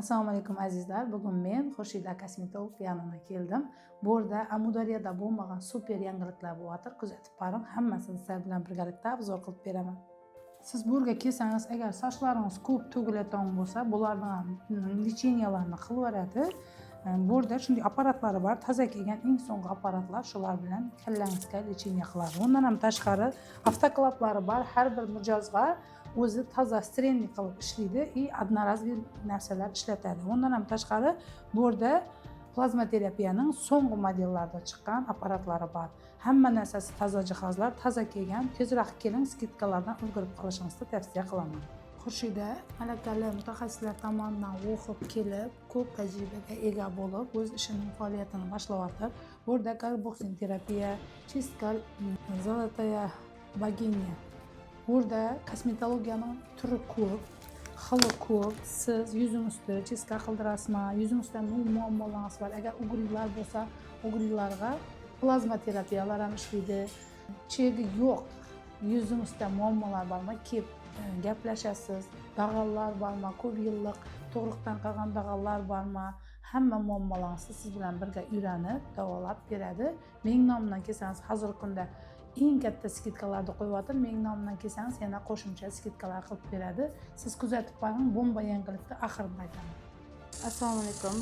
Assalomu alaykum azizlar. Bugun men Xurshida kosmetolog yanına keldim. Bu yerda Amudaryada bo'lmagan super yangiliklar bo'layotir. Kuzatib boring. Hammasini sizlar bilan birgalikda obzor qilib beraman. Siz bu yerga kelsangiz, agar sochlaringiz ko'p to'kiladigan bo'lsa, bulardan lecheniyalarni qilib beradi. Bu yerda shunday apparatlari bor. Toza kelgan eng so'nggi apparatlar, shular bilan kallangizga lecheniya qiladi. Undan ham tashqari avtoklaplari bor. Har bir mijozga o'zi toza strenli qilib ishlaydi и одноразовый narsalar ishlatadi. Undan ham tashqari bu yerda plazma terapiyaning so'nggi modellarida chiqqan apparatlari bor. Hamma narsasi toza jihozlar, toza kelgan. Tezroq keling, skidkalardan ulgurib qolishingizni tavsiya qilaman. Xurshida malakali mutaxassislar tomonidan o'qib kelib, ko'p tajribaga ega bo'lib, o'z ishining faoliyatini boshlayotir. Bu yerda karboxin terapiya, чистка золотая богиня. Burada kosmetologiyaning turi ko'p, xili ko'p. Siz yuzingizda chiska qildirasizmi, yuzingizda muammolariniz bor. Agar ugrilar bo'lsa, ugrilarga plazma terapiyalar ham ishlaydi. Chegi yo'q. Yuzingizda muammolar bormi, kelib gaplashasiz. Dag'allar bormi, ko'p yillik tug'ruqdan qolgan dag'allar bormi? Hamma muammolaringizni siz bilan birga o'rganib, davolab beradi. Mening nomimdan kelsangiz, hozirgi kunda eng katta skidkalarni qo'yyotir. Mening nomimdan kelsangiz, yana qo'shimcha skidkalar qilib beradi. Siz kuzatib boring, bomba yangilikni oxirida aytaman. Assalomu alaykum.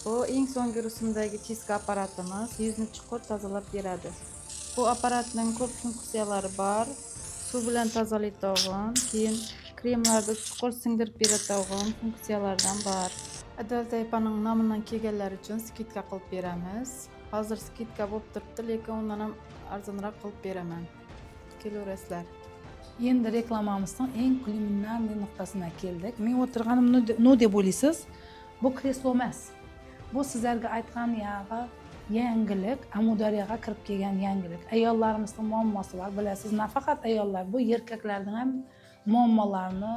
Bu eng so'nggi rusumdagi chiska apparatimiz yuzni chuqur tozalab beradi. Bu apparatning ko'p funksiyalari bor. Suv bilan tozalaydigan, keyin kremlarni chuqur singdirib beradigan funksiyalardan bor. Adaltaypaning nomidan kelganlar uchun skidka qilib beramiz. Hozir skidka bo'lib turibdi, lekin undan ham arzonroq qilib beraman. Kelaverasizlar. Endi reklamamizning eng kuliminarniy nuqtasına keldik. Men o'tirganim no deb o'ylaysiz? Bu kreslo emas. Bu sizlarga aytgan yangilik, Amudaryaga kirib kelgan yangilik. Ayollarimizning muammosi bor, bilasiz. Nafaqat ayollar, bu erkaklarning ham muammolarini,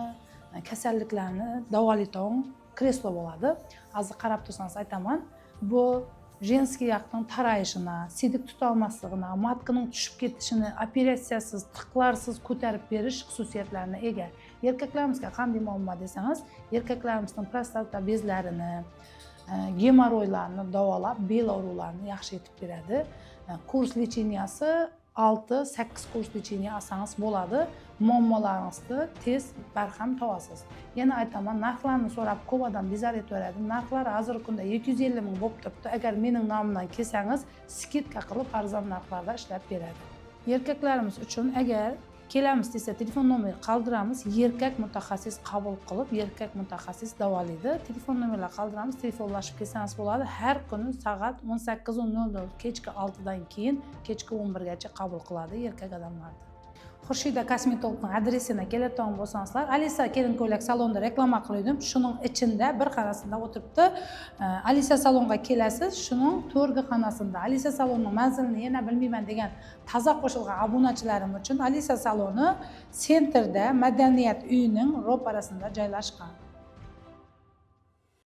kasalliklarini davolaydigan kreslo bo'ladi. Hozir qarab tursangiz aytaman. Bu jenskiy yaqning tarayishini, sidik tutolmasligini, matkining tushib ketishini operatsiyasiz, tiqlarsiz ko'tarib berish xususiyatlarini ega. Erkaklarimizga qanday muammo desangiz, erkaklarimizning prostata bezlarini, gemoroylarni davolab, bel aurularini yaxshi etib beradi. Kurs lecheniyasi 6-8 kurs lecheniya olsangiz bo'ladi. Muammolaringizni tez barham topasiz. Yana aytaman, narxlarni so'rab ko'p odam bezor etaveradi. Narxlari hozirgi kunda 250 ming bo'lib turibdi. Agar mening nomimdan kelsangiz, skidka qilib arzon narxlarda ishlab beradi. Erkaklarimiz uchun agar kelamiz desa, telefon nomeri qoldiramiz. Erkak mutaxassis qabul qilib, erkak mutaxassis davolaydi. Telefon nomerlar qoldiramiz, telefonlashib kelsangiz bo'ladi. Har kuni soat 18:00 kechki 6 dan keyin kechki 11 gacha qabul qiladi erkak odamlarni. Xurshida kosmetologning adresini keladigan bo'lsangizlar, Alisa kelin ko'ylak salonida reklama qildim. Shuning ichida bir xonasida o'tiribdi. Alisa salonga kelasiz, shuning to'rgi xonasida. Alisa salonning manzilini yana bilmayman degan toza qo'shilgan obunachilarim uchun Alisa saloni sentrda Madaniyat uyining ro'parasida joylashgan.